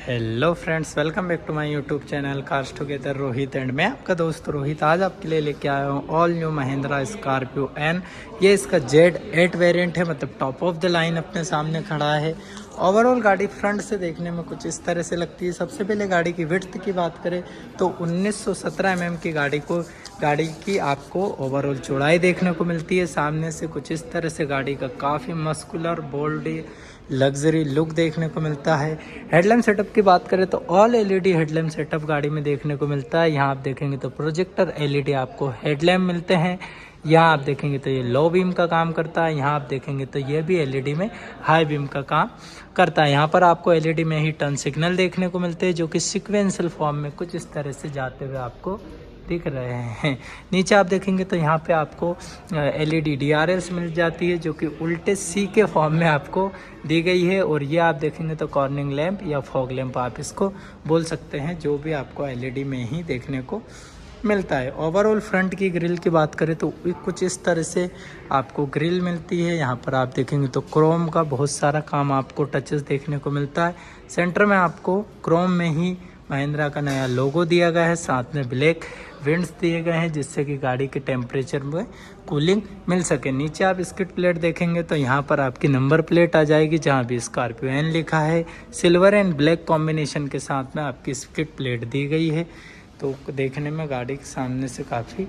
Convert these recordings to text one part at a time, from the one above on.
Hello friends, welcome back to my YouTube channel cars together Rohit and मैं आपका दोस्त रोहित। आज आपके लिए लेके आया हूँ all new Mahindra Scorpio N. ये इसका Z8 वेरिएंट है, मतलब टॉप ऑफ द लाइन अपने सामने खड़ा है। ओवरऑल गाड़ी फ्रंट से देखने में कुछ इस तरह से लगती है। सबसे पहले गाड़ी की विड्थ की बात करें तो 1917 mm की गाड़ी की आपको ओवरऑल चौड़ाई देखने को मिलती है। सामने से कुछ इस तरह से गाड़ी का काफ़ी मस्कुलर बोल्ड लग्जरी लुक देखने को मिलता है। हेडलैम्प सेटअप की बात करें तो ऑल एलईडी हेडलैम्प सेटअप गाड़ी में देखने को मिलता है। यहाँ आप देखेंगे तो प्रोजेक्टर एलईडी आपको हेडलैम्प मिलते हैं। यहाँ आप देखेंगे तो ये लो बीम का काम करता है। यहाँ आप देखेंगे तो ये भी एलईडी में हाई बीम का काम करता है। यहाँ पर आपको एलईडी में ही टर्न सिग्नल देखने को मिलते हैं, जो कि सिक्वेंशियल फॉर्म में कुछ इस तरह से जाते हुए आपको दिख रहे हैं। नीचे आप देखेंगे तो यहाँ पे आपको एलईडी DRLs मिल जाती है, जो कि उल्टे सी के फॉर्म में आपको दी गई है। और ये आप देखेंगे तो कॉर्निंग लैंप या फॉग लैंप आप इसको बोल सकते हैं, जो भी आपको एलईडी में ही देखने को मिलता है। ओवरऑल फ्रंट की ग्रिल की बात करें तो कुछ इस तरह से आपको ग्रिल मिलती है। यहाँ पर आप देखेंगे तो क्रोम का बहुत सारा काम आपको टचेस देखने को मिलता है। सेंटर में आपको क्रोम में ही महिंद्रा का नया लोगो दिया गया है, साथ में ब्लैक विंड्स दिए गए हैं, जिससे कि गाड़ी के टेम्परेचर में कूलिंग मिल सके। नीचे आप स्किड प्लेट देखेंगे तो यहाँ पर आपकी नंबर प्लेट आ जाएगी, जहाँ भी स्कॉर्पियो एन लिखा है। सिल्वर एंड ब्लैक कॉम्बिनेशन के साथ में आपकी स्किड प्लेट दी गई है, तो देखने में गाड़ी के सामने से काफ़ी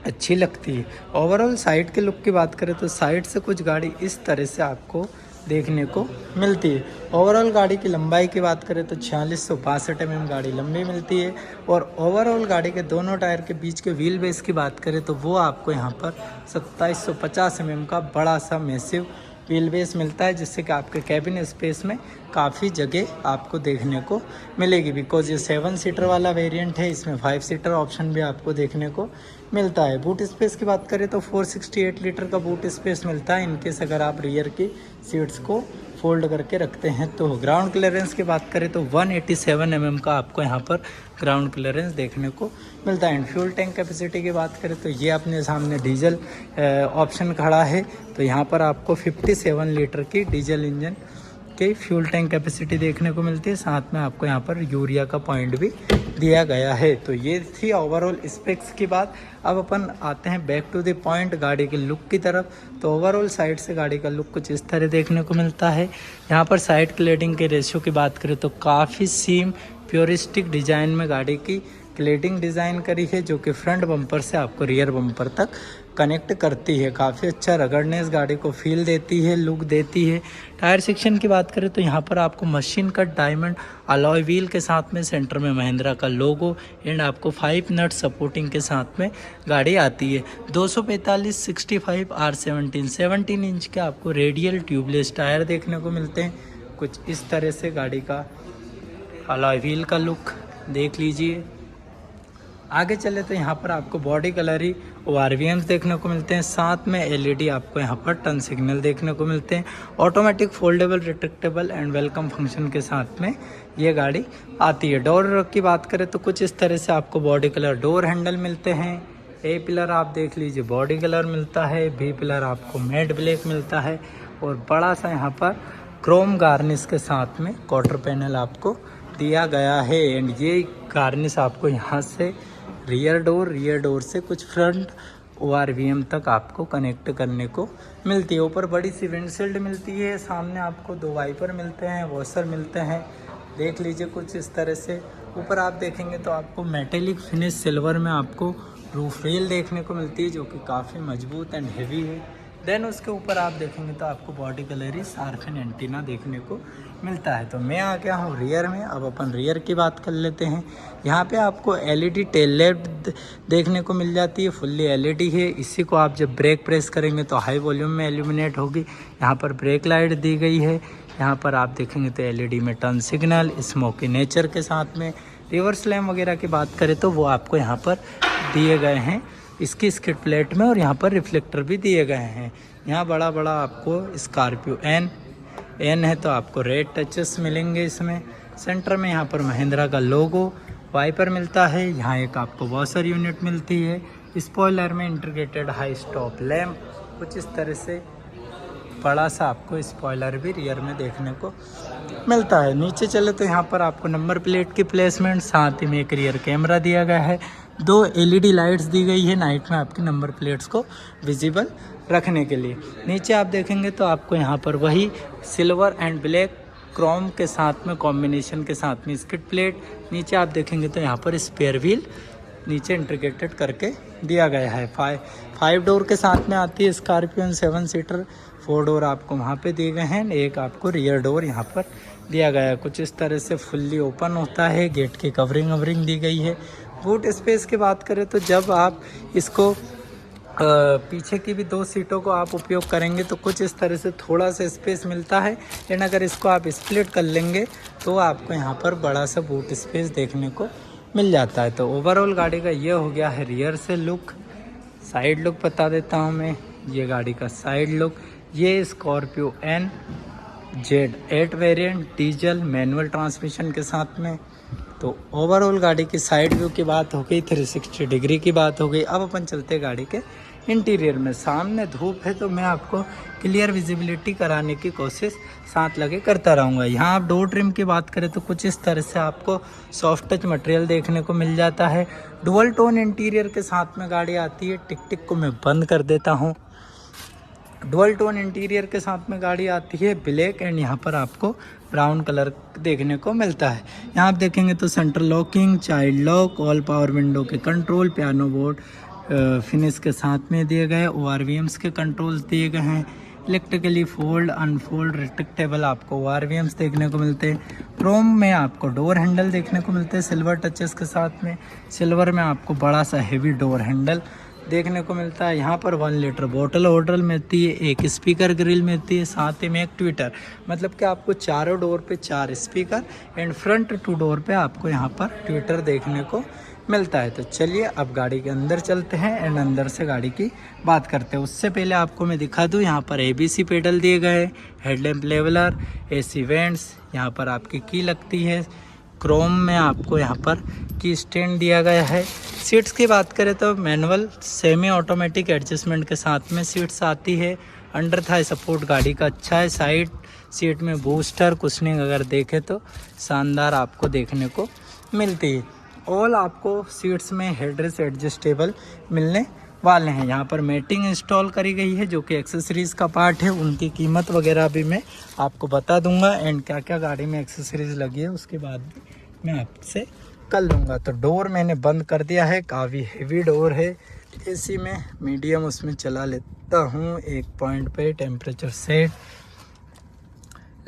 अच्छी लगती है। ओवरऑल साइड के लुक की बात करें तो साइड से कुछ गाड़ी इस तरह से आपको देखने को मिलती है। ओवरऑल गाड़ी की लंबाई की बात करें तो 4662 mm गाड़ी लंबी मिलती है। और ओवरऑल गाड़ी के दोनों टायर के बीच के व्हील बेस की बात करें तो वो आपको यहाँ पर 2750 mm का बड़ा सा मैसिव व्हील बेस मिलता है, जिससे कि आपके कैबिन स्पेस में काफ़ी जगह आपको देखने को मिलेगी। बिकॉज ये 7 सीटर वाला वेरिएंट है, इसमें 5 सीटर ऑप्शन भी आपको देखने को मिलता है। बूट स्पेस की बात करें तो 468 लीटर का बूट स्पेस मिलता है, इनकेस अगर आप रियर की सीट्स को फोल्ड करके रखते हैं तो। ग्राउंड क्लियरेंस की बात करें तो 187 mm का आपको यहाँ पर ग्राउंड क्लियरेंस देखने को मिलता है। एंड फ्यूल टैंक कैपेसिटी की बात करें तो ये अपने सामने डीजल ऑप्शन खड़ा है, तो यहाँ पर आपको 57 लीटर की डीजल इंजन की फ्यूल टैंक कैपेसिटी देखने को मिलती है। साथ में आपको यहाँ पर यूरिया का पॉइंट भी दिया गया है। तो ये थी ओवरऑल स्पेक्स की बात। अब अपन आते हैं बैक टू द पॉइंट, गाड़ी के लुक की तरफ। तो ओवरऑल साइड से गाड़ी का लुक कुछ इस तरह देखने को मिलता है। यहाँ पर साइड क्लेडिंग के रेशियो की बात करें तो काफ़ी सीम प्योरिस्टिक डिज़ाइन में गाड़ी की क्लेडिंग डिज़ाइन करी है, जो कि फ्रंट बम्पर से आपको रियर बम्पर तक कनेक्ट करती है। काफ़ी अच्छा रगड़नेस गाड़ी को फील देती है, लुक देती है। टायर सेक्शन की बात करें तो यहाँ पर आपको machine cut diamond alloy wheel के साथ में सेंटर में महिंद्रा का लोगो एंड आपको 5 नट सपोर्टिंग के साथ में गाड़ी आती है। 245/65 R17 इंच के आपको रेडियल ट्यूबलेस टायर देखने को मिलते हैं। कुछ इस तरह से गाड़ी का अलॉय व्हील का लुक देख लीजिए। आगे चले तो यहाँ पर आपको बॉडी कलर ही ORVMs देखने को मिलते हैं, साथ में LED आपको यहाँ पर टर्न सिग्नल देखने को मिलते हैं। Automatic foldable retractable and welcome function के साथ में ये गाड़ी आती है। डोर की बात करें तो कुछ इस तरह से आपको बॉडी कलर डोर हैंडल मिलते हैं। A पिलर आप देख लीजिए बॉडी कलर मिलता है, B पिलर आपको मैट ब्लैक मिलता है, और बड़ा सा यहाँ पर क्रोम गार्निश के साथ में क्वार्टर पैनल आपको दिया गया है। एंड ये गार्निश आपको यहाँ से रियर डोर से कुछ फ्रंट ORVM तक आपको कनेक्ट करने को मिलती है। ऊपर बड़ी सी विंडशील्ड मिलती है, सामने आपको 2 वाइपर मिलते हैं, वॉशर मिलते हैं, देख लीजिए कुछ इस तरह से। ऊपर आप देखेंगे तो आपको मेटेलिक फिनिश सिल्वर में आपको रूफ रेल देखने को मिलती है, जो कि काफ़ी मजबूत एंड हेवी है। देन उसके ऊपर आप देखेंगे तो आपको बॉडी कलर ही शार्पन एंटीना देखने को मिलता है। तो मैं आ गया हूँ रियर में। अब अपन रियर की बात कर लेते हैं। यहाँ पे आपको LED टेल लैम्प देखने को मिल जाती है, फुल्ली LED है। इसी को आप जब ब्रेक प्रेस करेंगे तो हाई वॉल्यूम में एल्यूमिनेट होगी। यहाँ पर ब्रेक लाइट दी गई है। यहाँ पर आप देखेंगे तो LED में टर्न सिग्नल स्मोकी नेचर के साथ में। रिवर्स लैम्प वगैरह की बात करें तो वो आपको यहाँ पर दिए गए हैं इसकी स्किड प्लेट में, और यहाँ पर रिफ्लेक्टर भी दिए गए हैं। यहाँ बड़ा बड़ा आपको स्कॉर्पियो एन है तो आपको रेड टचेस मिलेंगे इसमें। सेंटर में यहाँ पर महिंद्रा का लोगो, वाइपर मिलता है। यहाँ एक आपको वॉशर यूनिट मिलती है। स्पॉइलर में इंटीग्रेटेड हाई स्टॉप लैम्प कुछ इस तरह से बड़ा सा आपको स्पॉइलर भी रियर में देखने को मिलता है। नीचे चले तो यहाँ पर आपको नंबर प्लेट की प्लेसमेंट, साथ ही में एक रियर कैमरा दिया गया है, 2 LED लाइट्स दी गई है नाइट में आपकी नंबर प्लेट्स को विजिबल रखने के लिए। नीचे आप देखेंगे तो आपको यहाँ पर वही सिल्वर एंड ब्लैक क्रोम के साथ में कॉम्बिनेशन के साथ में स्किड प्लेट। नीचे आप देखेंगे तो यहाँ पर स्पेयर व्हील नीचे इंटीग्रेटेड करके दिया गया है। 5 डोर के साथ में आती है स्कॉर्पियो 7 सीटर। 4 डोर आपको वहाँ पे दिए गए हैं, एक आपको रियर डोर यहाँ पर दिया गया है। कुछ इस तरह से फुल्ली ओपन होता है, गेट की कवरिंग दी गई है। बूट स्पेस की बात करें तो जब आप इसको पीछे की भी 2 सीटों को आप उपयोग करेंगे तो कुछ इस तरह से थोड़ा सा स्पेस मिलता है, लेकिन अगर इसको आप स्प्लिट कर लेंगे तो आपको यहाँ पर बड़ा सा बूट स्पेस देखने को मिल जाता है। तो ओवरऑल गाड़ी का ये हो गया है रियर से लुक। साइड लुक बता देता हूँ मैं, ये गाड़ी का साइड लुक। ये Scorpio N Z8 variant diesel manual transmission के साथ में। तो ओवरऑल गाड़ी की साइड व्यू की बात हो गई, 360 डिग्री की बात हो गई। अब अपन चलते गाड़ी के इंटीरियर में। सामने धूप है तो मैं आपको क्लियर विजिबिलिटी कराने की कोशिश साथ लगे करता रहूँगा। यहाँ आप डोर ट्रिम की बात करें तो कुछ इस तरह से आपको सॉफ्ट टच मटेरियल देखने को मिल जाता है। डुअल टोन इंटीरियर के साथ में गाड़ी आती है। टिक को मैं बंद कर देता हूँ। डुअल टोन इंटीरियर के साथ में गाड़ी आती है ब्लैक एंड यहाँ पर आपको ब्राउन कलर देखने को मिलता है। यहाँ आप देखेंगे तो centre locking, child lock, all power window के कंट्रोल, पियानो बोर्ड फिनिश के साथ में दिए गए। ORVMs के कंट्रोल्स दिए गए हैं। इलेक्ट्रिकली फोल्ड अनफोल्ड रिट्रैक्टेबल आपको ORVMs देखने को मिलते हैं। क्रोम में आपको डोर हैंडल देखने को मिलते हैं सिल्वर टचेस के साथ में। सिल्वर में आपको बड़ा सा हेवी डोर हैंडल देखने को मिलता है। यहाँ पर 1 लीटर बोतल होल्डर मिलती है, एक स्पीकर ग्रिल मिलती है, साथ ही में एक ट्विटर, मतलब कि आपको चारों डोर पे 4 स्पीकर एंड फ्रंट 2 डोर पे आपको यहाँ पर ट्विटर देखने को मिलता है। तो चलिए अब गाड़ी के अंदर चलते हैं एंड अंदर से गाड़ी की बात करते हैं। उससे पहले आपको मैं दिखा दूँ, यहाँ पर ABC पेडल दिए गए, हेडलैम्प लेवलर, AC वेंट्स, यहाँ पर आपकी की लगती है। क्रोम में आपको यहाँ पर की स्टैंड दिया गया है। सीट्स की बात करें तो मैनुअल सेमी ऑटोमेटिक एडजस्टमेंट के साथ में सीट्स आती है। अंडर थाई सपोर्ट गाड़ी का अच्छा है। साइड सीट में बूस्टर कुशनिंग अगर देखें तो शानदार आपको देखने को मिलती है। ऑल आपको सीट्स में हेडरेस्ट एडजस्टेबल मिलने वाले हैं। यहाँ पर मैटिंग इंस्टॉल करी गई है जो कि एक्सेसरीज़ का पार्ट है। उनकी कीमत वगैरह भी मैं आपको बता दूंगा एंड क्या क्या गाड़ी में एक्सेसरीज़ लगी है उसके बाद भी मैं आपसे कर लूँगा। तो डोर मैंने बंद कर दिया है, काफ़ी हेवी डोर है। AC में मीडियम उसमें चला लेता हूँ। 1 पॉइंट पे temperature set,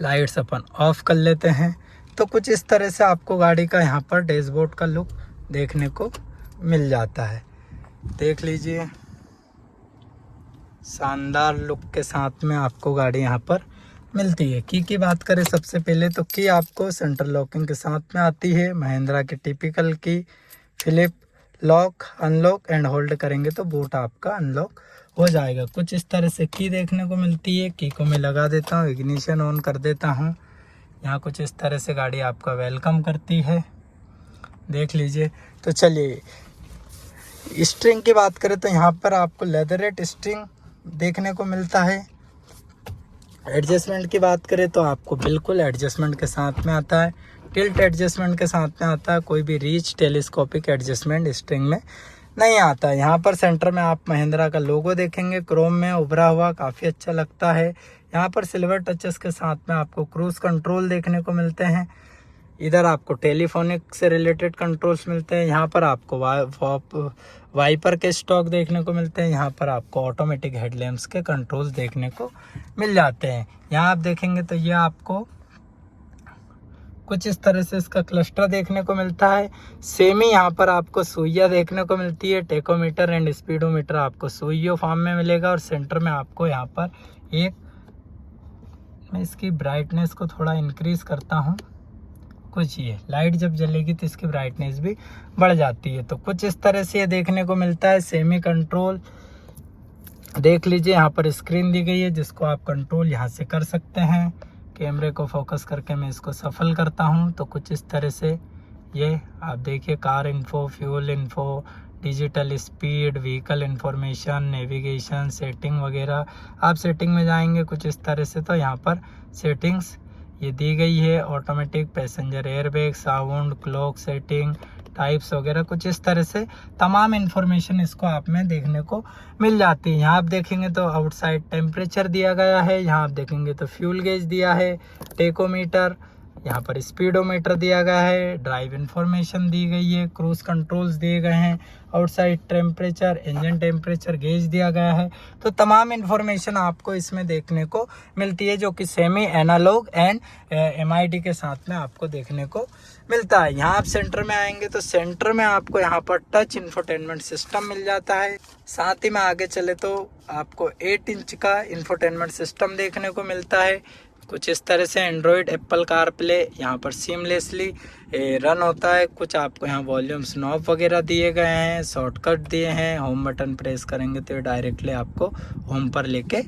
lights upon of कर लेते हैं। तो कुछ इस तरह से आपको गाड़ी का यहाँ पर डैशबोर्ड का लुक देखने को मिल जाता है। देख लीजिए, शानदार लुक के साथ में आपको गाड़ी यहाँ पर मिलती है। की बात करें सबसे पहले तो की आपको सेंटर लॉकिंग के साथ में आती है। महिंद्रा की टिपिकल की flip lock, unlock and hold करेंगे तो बूट आपका अनलॉक हो जाएगा। कुछ इस तरह से की देखने को मिलती है। की को मैं लगा देता हूँ, इग्निशन ऑन कर देता हूँ। यहाँ कुछ इस तरह से गाड़ी आपका वेलकम करती है, देख लीजिए। तो चलिए स्ट्रिंग की बात करें तो यहाँ पर आपको लेदरेट स्ट्रिंग देखने को मिलता है। एडजस्टमेंट की बात करें तो आपको बिल्कुल एडजस्टमेंट के साथ में आता है। टिल्ट एडजस्टमेंट के साथ में आता है। कोई भी रीच टेलीस्कोपिक एडजस्टमेंट स्ट्रिंग में नहीं आता है। यहाँ पर सेंटर में आप महिंद्रा का लोगो देखेंगे, क्रोम में उभरा हुआ, काफ़ी अच्छा लगता है। यहाँ पर सिल्वर टचेस के साथ में आपको क्रूज कंट्रोल देखने को मिलते हैं। इधर आपको टेलीफोनिक से रिलेटेड कंट्रोल्स मिलते हैं। यहाँ पर आपको वाइपर के स्टॉक देखने को मिलते हैं। यहाँ पर आपको ऑटोमेटिक हेडलैम्प्स के कंट्रोल्स देखने को मिल जाते हैं। यहाँ आप देखेंगे तो ये आपको कुछ इस तरह से इसका क्लस्टर देखने को मिलता है। सेमी यहाँ पर आपको सुइया देखने को मिलती है। टेकोमीटर एंड स्पीडोमीटर आपको सुइयो फॉर्म में मिलेगा। और सेंटर में आपको यहाँ पर एक, मैं इसकी ब्राइटनेस को थोड़ा इंक्रीज करता हूँ। कुछ ये लाइट जब जलेगी तो इसकी ब्राइटनेस भी बढ़ जाती है। तो कुछ इस तरह से ये देखने को मिलता है। सेमी कंट्रोल देख लीजिए, यहाँ पर स्क्रीन दी गई है जिसको आप कंट्रोल यहाँ से कर सकते हैं। कैमरे को फोकस करके मैं इसको सफल करता हूँ तो कुछ इस तरह से ये आप देखिए, car info, fuel info, digital speed, vehicle information, navigation, setting वगैरह। आप सेटिंग में जाएंगे कुछ इस तरह से तो यहाँ पर सेटिंग्स ये दी गई है। Automatic passenger airbag, sound, clock setting, types वगैरह कुछ इस तरह से तमाम इन्फॉर्मेशन इसको आप में देखने को मिल जाती है। यहाँ आप देखेंगे तो आउटसाइड टेम्परेचर दिया गया है, यहाँ आप देखेंगे तो फ्यूल गेज दिया है, टेकोमीटर, यहाँ पर स्पीडोमीटर दिया गया है, ड्राइव इन्फॉर्मेशन दी गई है, क्रूज कंट्रोल्स दिए गए हैं, outside temperature, engine temperature gauge दिया गया है। तो तमाम इन्फॉर्मेशन आपको इसमें देखने को मिलती है, जो कि सेमी एनालॉग एंड MID के साथ में आपको देखने को मिलता है। यहाँ आप सेंटर में आएंगे तो सेंटर में आपको यहाँ पर टच इंफोटेनमेंट सिस्टम मिल जाता है। साथ ही में आगे चले तो आपको 8 इंच का इंफोटेनमेंट सिस्टम देखने को मिलता है। कुछ इस तरह से एंड्रॉयड, एप्पल कारप्ले यहाँ पर सीमलेसली रन होता है। कुछ आपको यहाँ वॉल्यूम्स नॉब वगैरह दिए गए हैं, शॉर्टकट दिए हैं। होम बटन प्रेस करेंगे तो ये डायरेक्टली आपको होम पर लेके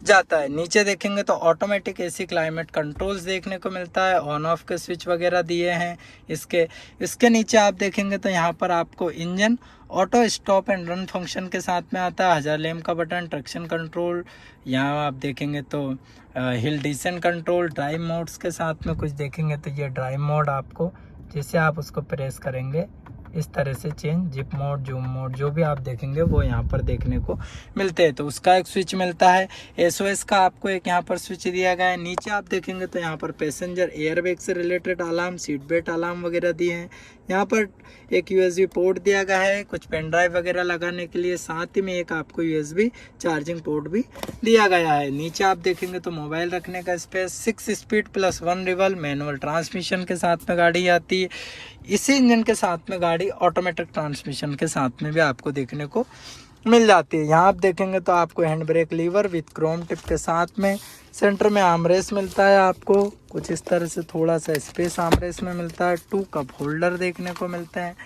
जाता है। नीचे देखेंगे तो ऑटोमेटिक AC क्लाइमेट कंट्रोल्स देखने को मिलता है, ऑन ऑफ के स्विच वगैरह दिए हैं। इसके नीचे आप देखेंगे तो यहाँ पर आपको engine auto stop and run function के साथ में आता है। 1000 लैम्प का बटन, ट्रैक्शन कंट्रोल, यहाँ आप देखेंगे तो hill descent control, drive modes के साथ में कुछ देखेंगे तो ये ड्राइव मोड आपको जैसे आप उसको प्रेस करेंगे इस तरह से change, zip mode, zoom mode, जो भी आप देखेंगे वो यहाँ पर देखने को मिलते हैं। तो उसका एक स्विच मिलता है। SOS का आपको एक यहाँ पर स्विच दिया गया है। नीचे आप देखेंगे तो यहाँ पर पैसेंजर एयरबैग से related alarm, seat belt alarm वगैरह दिए हैं। यहाँ पर एक USB पोर्ट दिया गया है कुछ पेन ड्राइव वगैरह लगाने के लिए। साथ ही में एक आपको USB चार्जिंग पोर्ट भी दिया गया है। नीचे आप देखेंगे तो मोबाइल रखने का space, 6 speed plus 1 reveal manual transmission के साथ में गाड़ी आती है। इसी इंजन के साथ में गाड़ी ऑटोमेटिक ट्रांसमिशन के साथ में भी आपको देखने को मिल जाती है। यहाँ आप देखेंगे तो आपको hand brake lever with Chrome tip के साथ में। सेंटर में आर्मरेस्ट मिलता है आपको कुछ इस तरह से, थोड़ा सा स्पेस आर्मरेस्ट में मिलता है। 2 कप होल्डर देखने को मिलते हैं।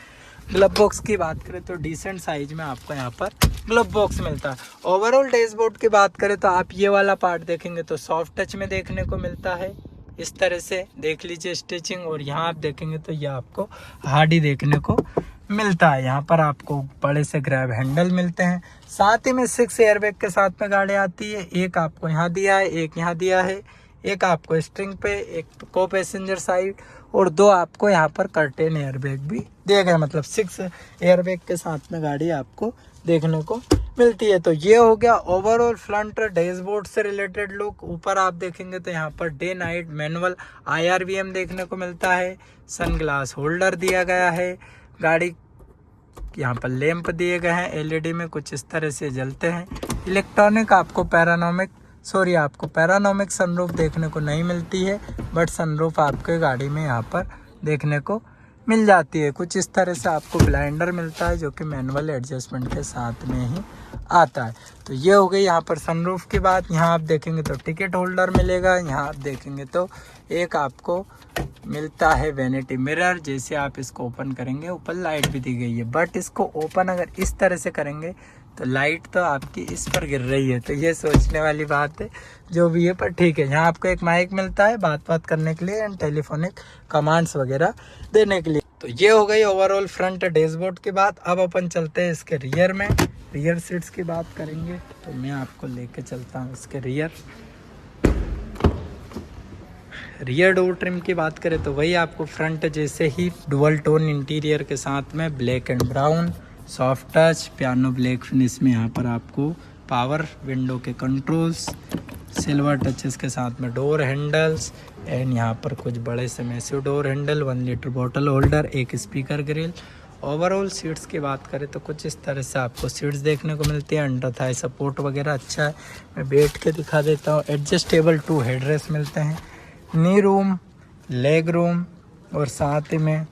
ग्लव बॉक्स की बात करें तो डिसेंट साइज में आपको यहाँ पर ग्लव बॉक्स मिलता है। ओवरऑल डैशबोर्ड की बात करें तो आप ये वाला पार्ट देखेंगे तो सॉफ्ट टच में देखने को मिलता है। इस तरह से देख लीजिए स्टिचिंग। और यहाँ आप देखेंगे तो ये आपको हार्डी देखने को मिलता है। यहाँ पर आपको बड़े से ग्रैब हैंडल मिलते हैं। साथ ही में 6 एयरबैग के साथ में गाड़ी आती है। एक आपको यहाँ दिया है, एक यहाँ दिया है, एक आपको स्ट्रिंग पे, एक को पैसेंजर साइड, और 2 आपको यहाँ पर कर्टेन एयरबैग भी दिए गए। मतलब 6 एयरबैग के साथ में गाड़ी आपको देखने को मिलती है। तो ये हो गया ओवरऑल फ्रंट डैशबोर्ड से रिलेटेड लुक। ऊपर आप देखेंगे तो यहाँ per day night manual IRVM देखने को मिलता है। सनग्लास होल्डर दिया गया है। गाड़ी यहाँ पर लैंप दिए गए हैं LED में, कुछ इस तरह से जलते हैं। इलेक्ट्रॉनिक आपको पैरानोमिक सनरूफ देखने को नहीं मिलती है, बट सनरूफ आपके गाड़ी में यहाँ पर देखने को मिल जाती है। कुछ इस तरह से आपको ब्लाइंडर मिलता है जो कि मैनुअल एडजस्टमेंट के साथ में ही आता है। तो ये हो गई यहाँ पर सनरूफ की बात। यहाँ आप देखेंगे तो टिकट होल्डर मिलेगा। यहाँ आप देखेंगे तो एक आपको मिलता है वैनिटी मिरर। जैसे आप इसको ओपन करेंगे ऊपर लाइट भी दी गई है, बट इसको ओपन अगर इस तरह से करेंगे तो लाइट तो आपकी इस पर गिर रही है। तो ये सोचने वाली बात है जो भी है, पर ठीक है। यहाँ आपको एक माइक मिलता है बात करने के लिए एंड टेलीफोनिक कमांड्स वगैरह देने के लिए। तो ये हो गई ओवरऑल फ्रंट डैशबोर्ड की बात। अब अपन चलते हैं इसके रियर में। रियर सीट्स की बात करेंगे तो मैं आपको लेके चलता हूँ इसके रियर डोर ट्रिम की बात करें तो वही आपको फ्रंट जैसे ही डुअल टोन इंटीरियर के साथ में black and brown, soft touch, piano black finish में यहाँ पर आपको पावर विंडो के कंट्रोल्स, सिल्वर टचेस के साथ में डोर हैंडल्स एंड यहाँ पर कुछ बड़े से massive door handle, 1 litre bottle holder, एक स्पीकर ग्रिल। ओवरऑल सीट्स की बात करें तो कुछ इस तरह से आपको सीट्स देखने को मिलती है। अंडर थाई सपोर्ट वगैरह अच्छा है। मैं बैठ के दिखा देता हूँ। एडजस्टेबल 2 हेडरेस्ट मिलते हैं। नी रूम, लेग रूम और साथ ही में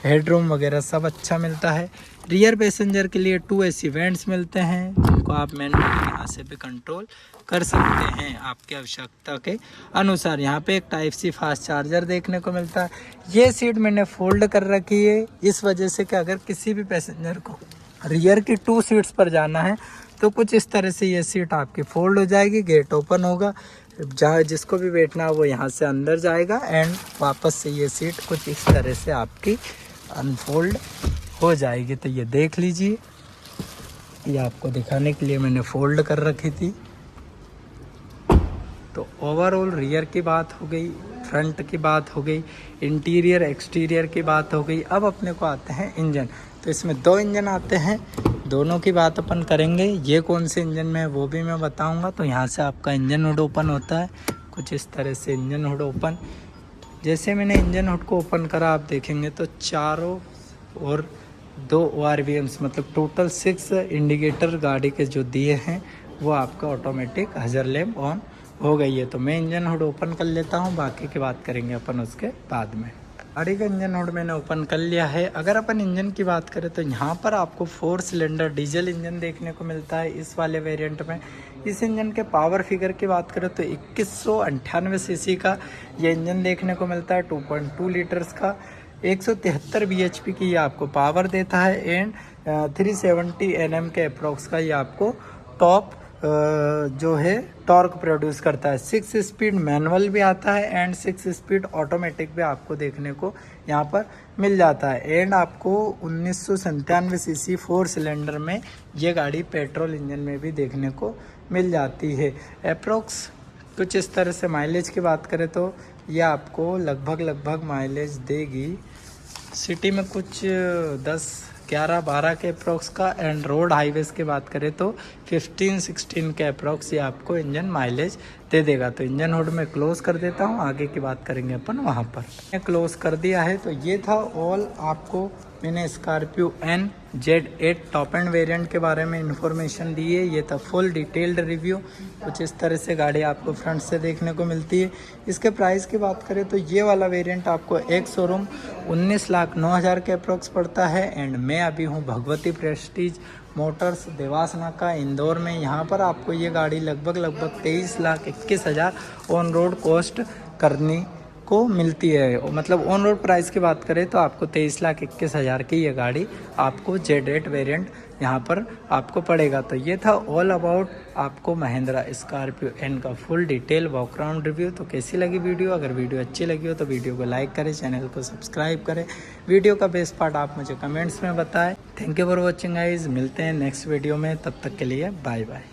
हेड रूम वगैरह सब अच्छा मिलता है। रियर पैसेंजर के लिए 2 AC वेंट्स मिलते हैं जिनको आप मैनुअली यहाँ से भी कंट्रोल कर सकते हैं आपकी आवश्यकता के अनुसार। यहाँ पे एक टाइप C फास्ट चार्जर देखने को मिलता है। ये सीट मैंने फोल्ड कर रखी है इस वजह से कि अगर किसी भी पैसेंजर को रियर की 2 सीट्स पर जाना है तो कुछ इस तरह से ये सीट आपकी फोल्ड हो जाएगी, गेट ओपन होगा, जहाँ जिसको भी बैठना है वो यहाँ से अंदर जाएगा एंड वापस से ये सीट कुछ इस तरह से आपकी अनफोल्ड हो जाएगी। तो ये देख लीजिए, ये आपको दिखाने के लिए मैंने फोल्ड कर रखी थी। तो ओवरऑल रियर की बात हो गई। फ्रंट की बात हो गई, इंटीरियर एक्सटीरियर की बात हो गई। अब अपने को आते हैं इंजन। तो इसमें 2 इंजन आते हैं, दोनों की बात अपन करेंगे। ये कौन से इंजन में है वो भी मैं बताऊंगा। तो यहाँ से आपका इंजन हुड ओपन होता है, कुछ इस तरह से इंजन हुड ओपन। जैसे मैंने इंजन हुड को ओपन करा, आप देखेंगे तो चारों और 2 ORVMs मतलब टोटल 6 इंडिकेटर गाड़ी के जो दिए हैं वो आपका ऑटोमेटिक हजर लैम्प ऑन हो गई है। तो मैं इंजन हुड ओपन कर लेता हूँ, बाकी की बात करेंगे अपन उसके बाद में। गाड़ी का इंजन हुड मैंने ओपन कर लिया है। अगर अपन इंजन की बात करें तो यहाँ पर आपको 4 सिलेंडर डीजल इंजन देखने को मिलता है इस वाले वेरिएंट में। इस इंजन के पावर फिगर की बात करें तो 2198 सीसी का ये इंजन देखने को मिलता है, 2.2 लीटर्स का। 173 bhp की ये आपको पावर देता है एंड 370 Nm के अप्रॉक्स का ये आपको टॉप जो है टॉर्क प्रोड्यूस करता है। 6 स्पीड मैनुअल भी आता है एंड 6 स्पीड ऑटोमेटिक भी आपको देखने को यहाँ पर मिल जाता है। एंड आपको 1997 सीसी 4 सिलेंडर में ये गाड़ी पेट्रोल इंजन में भी देखने को मिल जाती है। अप्रोक्स कुछ इस तरह से माइलेज की बात करें तो ये आपको लगभग माइलेज देगी सिटी में कुछ 10, 11, 12 के अप्रॉक्स का। एंड रोड हाईवेज की बात करें तो 15, 16 के अप्रॉक्स ये आपको इंजन माइलेज दे देगा। तो इंजन हुड में क्लोज कर देता हूँ, आगे की बात करेंगे अपन वहाँ पर। मैं क्लोज कर दिया है। तो ये था ऑल आपको मैंने Scorpio N Z8 top end variant के बारे में इंफॉर्मेशन दी है। ये था फुल डिटेल्ड रिव्यू। कुछ इस तरह से गाड़ी आपको फ्रंट से देखने को मिलती है। इसके प्राइस की बात करें तो ये वाला वेरिएंट आपको एक शोरूम 19,09,000 के अप्रॉक्स पड़ता है। एंड मैं अभी हूँ भगवती प्रेस्टीज मोटर्स देवास नाका इंदौर में। यहाँ पर आपको ये गाड़ी लगभग 23,21,000 ऑन रोड कॉस्ट करनी को मिलती है। मतलब ऑन रोड प्राइस की बात करें तो आपको 23,21,000 की ये गाड़ी आपको Z8 वेरिएंट यहाँ पर आपको पड़ेगा। तो ये था ऑल अबाउट आपको महिंद्रा स्कॉर्पियो N का फुल डिटेल वॉकराउंड रिव्यू। तो कैसी लगी वीडियो? अगर वीडियो अच्छी लगी हो तो वीडियो को लाइक करें, चैनल को सब्सक्राइब करें। वीडियो का बेस्ट पार्ट आप मुझे कमेंट्स में बताएं। Thank you for watching guys. मिलते हैं नेक्स्ट वीडियो में, तब तक के लिए बाय बाय।